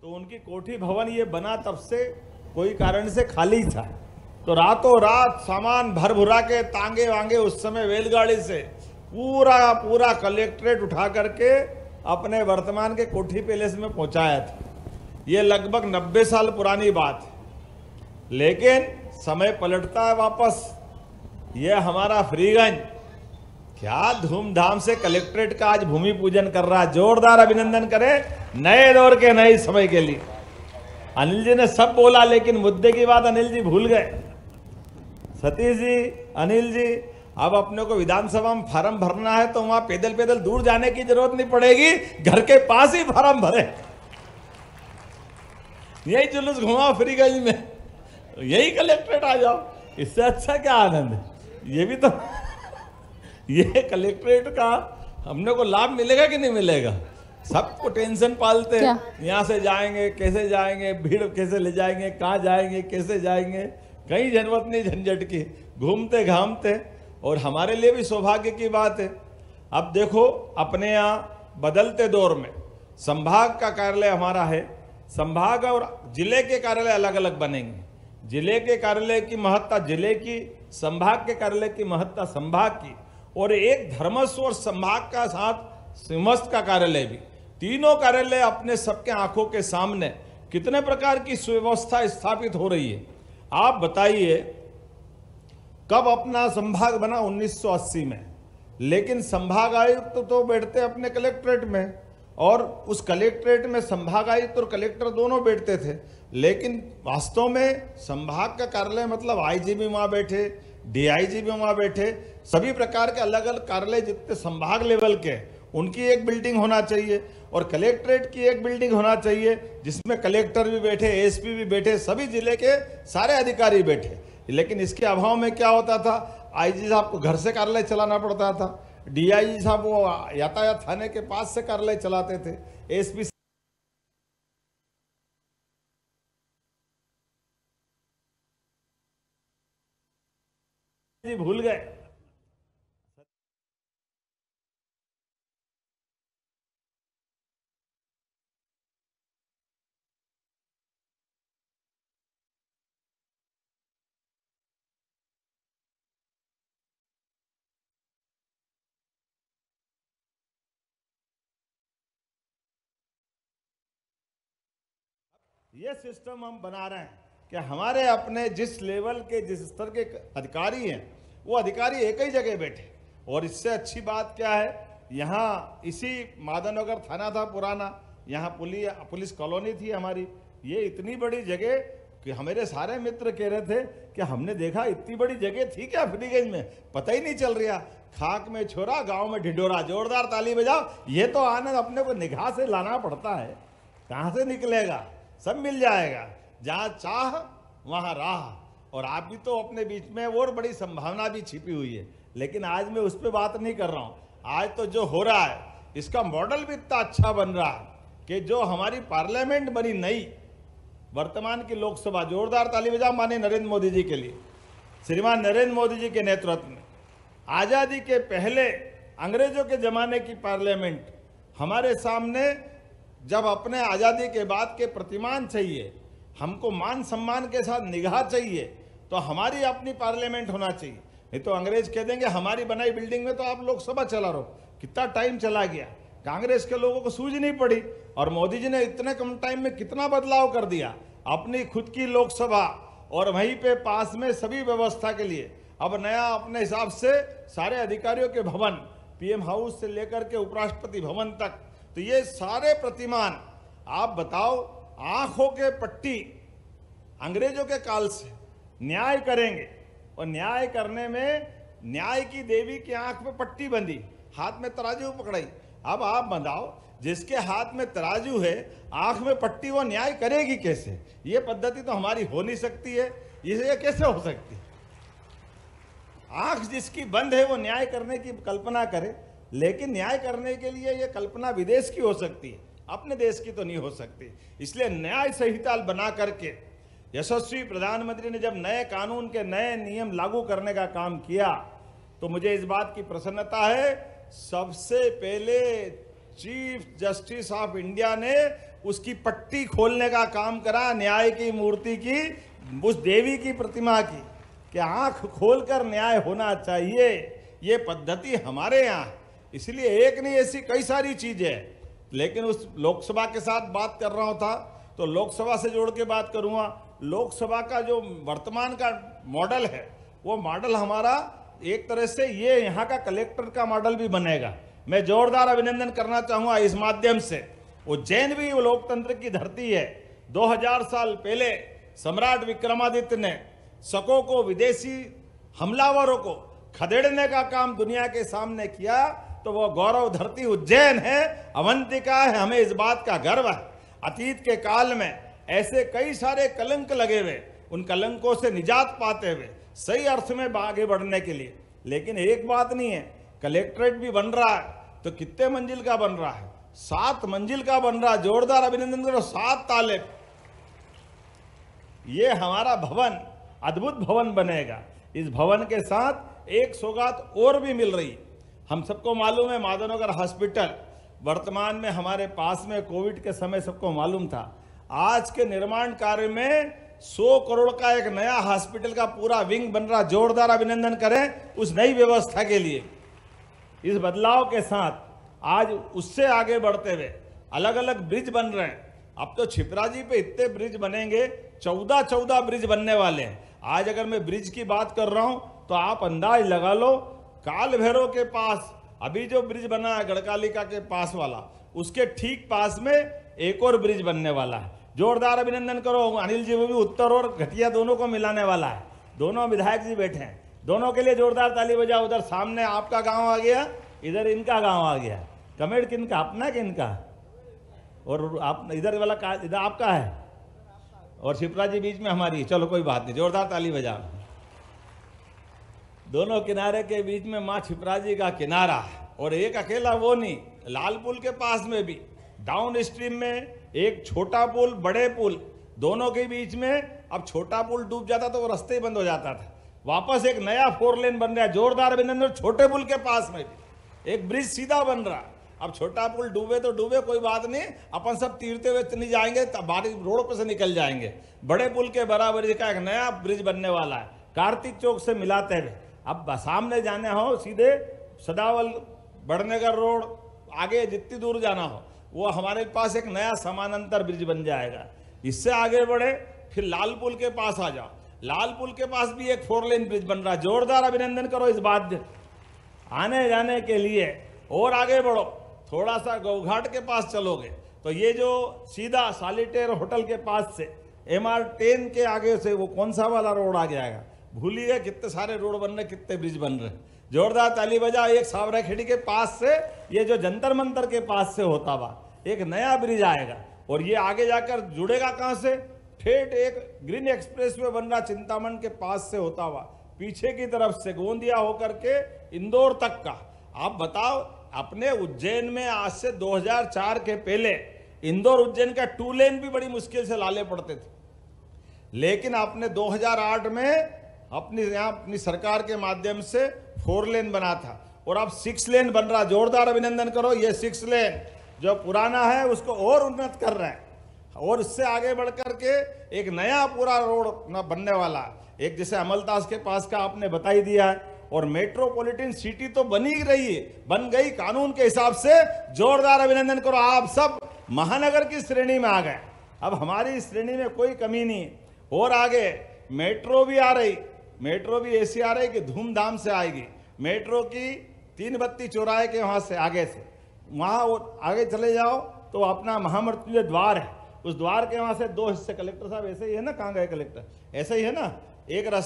तो उनकी कोठी भवन ये बना तब से कोई कारण से खाली था। तो रातों रात सामान भर भुरा के तांगे वांगे उस समय रेलगाड़ी से पूरा पूरा कलेक्ट्रेट उठा करके अपने वर्तमान के कोठी पैलेस में पहुंचाया था। ये लगभग 90 साल पुरानी बात है, लेकिन समय पलटता है वापस। ये हमारा फ्रीगंज क्या धूमधाम से कलेक्ट्रेट का आज भूमि पूजन कर रहा है। जोरदार अभिनंदन करें नए दौर के नए समय के लिए। अनिल जी ने सब बोला, लेकिन मुद्दे की बात अनिल जी भूल गए। सतीश जी, अनिल जी, अब अपने को विधानसभा में फार्म भरना है तो वहां पैदल पैदल दूर जाने की जरूरत नहीं पड़ेगी, घर के पास ही फार्म भरे। यही जुलूस घुमाओ फ्रीगंज में, यही कलेक्ट्रेट आ जाओ, इससे अच्छा क्या आनंद है। ये भी तो ये कलेक्ट्रेट का हमने को लाभ मिलेगा कि नहीं मिलेगा। सबको टेंशन पालते, यहाँ से जाएंगे कैसे जाएंगे, भीड़ कैसे ले जाएंगे, कहाँ जाएंगे कैसे जाएंगे, कहीं जरूरत नहीं झंझट की, घूमते घामते। और हमारे लिए भी सौभाग्य की बात है। अब देखो अपने यहाँ बदलते दौर में संभाग का कार्यालय हमारा है, संभाग और जिले के कार्यालय अलग अलग बनेंगे। जिले के कार्यालय की महत्ता जिले की, संभाग के कार्यालय की महत्ता संभाग की, और एक धर्मस्व और संभाग का साथ सिंहस्थ का कार्यालय भी। तीनों कार्यालय अपने सबके आंखों के सामने कितने प्रकार की सुव्यवस्था स्थापित हो रही है। आप बताइए कब अपना संभाग बना? 1980 में। लेकिन संभाग आयुक्त तो बैठते अपने कलेक्ट्रेट में, और उस कलेक्ट्रेट में संभाग आयुक्त और कलेक्टर दोनों बैठते थे। लेकिन वास्तव में संभाग का कार्यालय मतलब आईजी भी वहां बैठे, डीआईजी भी वहां बैठे, सभी प्रकार के अलग अलग कार्यालय जितने संभाग लेवल के उनकी एक बिल्डिंग होना चाहिए, और कलेक्ट्रेट की एक बिल्डिंग होना चाहिए जिसमें कलेक्टर भी बैठे, एसपी भी बैठे, सभी जिले के सारे अधिकारी बैठे। लेकिन इसके अभाव में क्या होता था, आईजी साहब को घर से कार्यालय चलाना पड़ता था, डीआईजी साहब वो यातायात थाने के पास से कार्यालय चलाते थे, एसपी जी भूल गए। ये सिस्टम हम बना रहे हैं कि हमारे अपने जिस लेवल के जिस स्तर के अधिकारी हैं वो अधिकारी एक ही जगह बैठे। और इससे अच्छी बात क्या है, यहाँ इसी माधवनगर थाना था पुराना, यहाँ पुलिस कॉलोनी थी हमारी। ये इतनी बड़ी जगह कि हमारे सारे मित्र कह रहे थे कि हमने देखा इतनी बड़ी जगह थी क्या फ्रीगंज में, पता ही नहीं चल रहा। खाक में छोरा गांव में ढिढोरा, जोरदार ताली बजाओ। ये तो आनंद अपने को निगाह से लाना पड़ता है, कहाँ से निकलेगा, सब मिल जाएगा। जहाँ चाह वहाँ राह। और आप भी तो अपने बीच में और बड़ी संभावना भी छिपी हुई है, लेकिन आज मैं उस पर बात नहीं कर रहा हूँ। आज तो जो हो रहा है इसका मॉडल भी इतना अच्छा बन रहा है कि जो हमारी पार्लियामेंट बनी नई वर्तमान की लोकसभा, जोरदार ताली बजाओ माननीय नरेंद्र मोदी जी के लिए। श्रीमान नरेंद्र मोदी जी के नेतृत्व में आज़ादी के पहले अंग्रेजों के ज़माने की पार्लियामेंट हमारे सामने, जब अपने आज़ादी के बाद के प्रतिमान चाहिए, हमको मान सम्मान के साथ निगाह चाहिए, तो हमारी अपनी पार्लियामेंट होना चाहिए। नहीं तो अंग्रेज कह देंगे हमारी बनाई बिल्डिंग में तो आप लोकसभा चला रहो। कितना टाइम चला गया, कांग्रेस के लोगों को सूझ नहीं पड़ी, और मोदी जी ने इतने कम टाइम में कितना बदलाव कर दिया। अपनी खुद की लोकसभा और वहीं पे पास में सभी व्यवस्था के लिए अब नया अपने हिसाब से सारे अधिकारियों के भवन, पीएम हाउस से लेकर के उपराष्ट्रपति भवन तक, तो ये सारे प्रतिमान आप बताओ, आंखों के पट्टी अंग्रेजों के काल से न्याय करेंगे। और न्याय करने में न्याय की देवी की आंख में पट्टी बंधी, हाथ में तराजू पकड़ाई। अब आप बताओ, जिसके हाथ में तराजू है, आंख में पट्टी, वो न्याय करेगी कैसे? ये पद्धति तो हमारी हो नहीं सकती है। ये कैसे हो सकती है? आंख जिसकी बंद है वो न्याय करने की कल्पना करे, लेकिन न्याय करने के लिए ये कल्पना विदेश की हो सकती है, अपने देश की तो नहीं हो सकती। इसलिए न्याय संहिता बना करके यशस्वी प्रधानमंत्री ने जब नए कानून के नए नियम लागू करने का काम किया, तो मुझे इस बात की प्रसन्नता है, सबसे पहले चीफ जस्टिस ऑफ इंडिया ने उसकी पट्टी खोलने का काम करा, न्याय की मूर्ति की, उस देवी की प्रतिमा की, कि आंख खोलकर न्याय होना चाहिए। ये पद्धति हमारे यहाँ है। इसलिए एक नहीं, ऐसी कई सारी चीजें हैं। लेकिन उस लोकसभा के साथ बात कर रहा था तो लोकसभा से जोड़ के बात करूंगा। लोकसभा का जो वर्तमान का मॉडल है, वो मॉडल हमारा एक तरह से ये यहाँ का कलेक्टर का मॉडल भी बनेगा। मैं जोरदार अभिनंदन करना चाहूंगा इस माध्यम से। उज्जैन भी वो लोकतंत्र की धरती है। 2000 साल पहले सम्राट विक्रमादित्य ने शकों को, विदेशी हमलावरों को खदेड़ने का काम दुनिया के सामने किया, तो वो गौरव धरती उज्जैन है, अवंतिका है। हमें इस बात का गर्व है। अतीत के काल में ऐसे कई सारे कलंक लगे हुए, उन कलंकों से निजात पाते हुए सही अर्थ में आगे बढ़ने के लिए। लेकिन एक बात नहीं है, कलेक्ट्रेट भी बन रहा है तो कितने मंजिल का बन रहा है? 7 मंजिल का बन रहा है। जोरदार अभिनंदन करो, 7 ताले। ये हमारा भवन अद्भुत भवन बनेगा। इस भवन के साथ एक सौगात और भी मिल रही। हम सबको मालूम है माधवनगर हॉस्पिटल वर्तमान में हमारे पास में, कोविड के समय सबको मालूम था। आज के निर्माण कार्य में 100 करोड़ का एक नया हॉस्पिटल का पूरा विंग बन रहा। जोरदार अभिनंदन करें उस नई व्यवस्था के लिए। इस बदलाव के साथ आज उससे आगे बढ़ते हुए अलग अलग ब्रिज बन रहे हैं। अब तो छिपराजी पे इतने ब्रिज बनेंगे, 14 ब्रिज बनने वाले हैं। आज अगर मैं ब्रिज की बात कर रहा हूं तो आप अंदाज लगा लो, काल भैरव के पास अभी जो ब्रिज बना है गढ़कालिका के पास वाला, उसके ठीक पास में एक और ब्रिज बनने वाला है। जोरदार अभिनंदन करो। अनिल जी, वो भी उत्तर और घटिया दोनों को मिलाने वाला है। दोनों विधायक जी बैठे हैं, दोनों के लिए जोरदार ताली बजाओ। उधर सामने आपका गांव आ गया, इधर इनका गांव आ गया। कमेंट किनका, अपना कि इनका? और आप इधर वाला का, इधर आपका है और शिप्रा जी बीच में हमारी। चलो कोई बात नहीं, जोरदार ताली बजाओ। दोनों किनारे के बीच में माँ छिपरा जी का किनारा। और एक अकेला वो नहीं, लाल पुल के पास में भी डाउन स्ट्रीम में एक छोटा पुल, बड़े पुल, दोनों के बीच में। अब छोटा पुल डूब जाता तो वो रास्ते ही बंद हो जाता था। वापस एक नया 4 लेन बन रहा है। जोरदार अभिनंदन। छोटे पुल के पास में भी एक ब्रिज सीधा बन रहा। अब छोटा पुल डूबे तो डूबे, कोई बात नहीं, अपन सब तीरते हुए नहीं जाएंगे, बारिश रोड पर से निकल जाएंगे। बड़े पुल के बराबरी का एक नया ब्रिज बनने वाला है, कार्तिक चौक से मिलाते हुए। अब सामने जाने हो सीधे सदावल, बड़नगर रोड, आगे जितनी दूर जाना हो, वो हमारे पास एक नया समानांतर ब्रिज बन जाएगा। इससे आगे बढ़े फिर लाल पुल के पास आ जाओ। लाल पुल के पास भी एक 4 लेन ब्रिज बन रहा है। जोरदार अभिनंदन करो इस बात आने जाने के लिए। और आगे बढ़ो, थोड़ा सा गौघाट के पास चलोगे तो ये जो सीधा सॉलिटेयर होटल के पास से MR10 के आगे से वो कौन सा वाला रोड आ जाएगा, भूल ही गए। कितने सारे रोड बन रहे, कितने ब्रिज बन रहे। जोरदार ताली बजा। एक सावरा खेड़ी के पास से, ये जो जंतर मंतर के पास से होता हुआ एक नया ब्रिज आएगा। और ये आगे जाकर जुड़ेगा कहां से? ठेठ एक ग्रीन एक्सप्रेस वे बन रहा चिंतामन के पास से होता हुआ पीछे की तरफ से गोंदिया होकर के इंदौर तक का। आप बताओ, अपने उज्जैन में आज से 2004 के पहले इंदौर उज्जैन का 2 लेन भी बड़ी मुश्किल से लाले पड़ते थे। लेकिन आपने 2008 में अपनी सरकार के माध्यम से 4 लेन बना था और अब 6 लेन बन रहा। जोरदार अभिनंदन करो। ये 6 लेन जो पुराना है उसको और उन्नत कर रहे हैं और इससे आगे बढ़कर के एक नया पूरा रोड बनने वाला है। एक जैसे अमलतास के पास का आपने बता ही दिया है। और मेट्रोपॉलिटन सिटी तो बन ही रही है, बन गई कानून के हिसाब से। जोरदार अभिनंदन करो। आप सब महानगर की श्रेणी में आ गए। अब हमारी श्रेणी में कोई कमी नहीं। और आगे मेट्रो भी आ रही, मेट्रो भी ऐसी आ रही कि धूमधाम से आएगी। मेट्रो की 3 बत्ती चौराहे के वहां से आगे से वहां आगे चले जाओ तो अपना महामृत्युंजय द्वार है। उस द्वार के वहां से 2 हिस्से। कलेक्टर साहब ऐसे ही है ना? कहाँ गए कलेक्टर? ऐसे ही है ना? एक रास्ता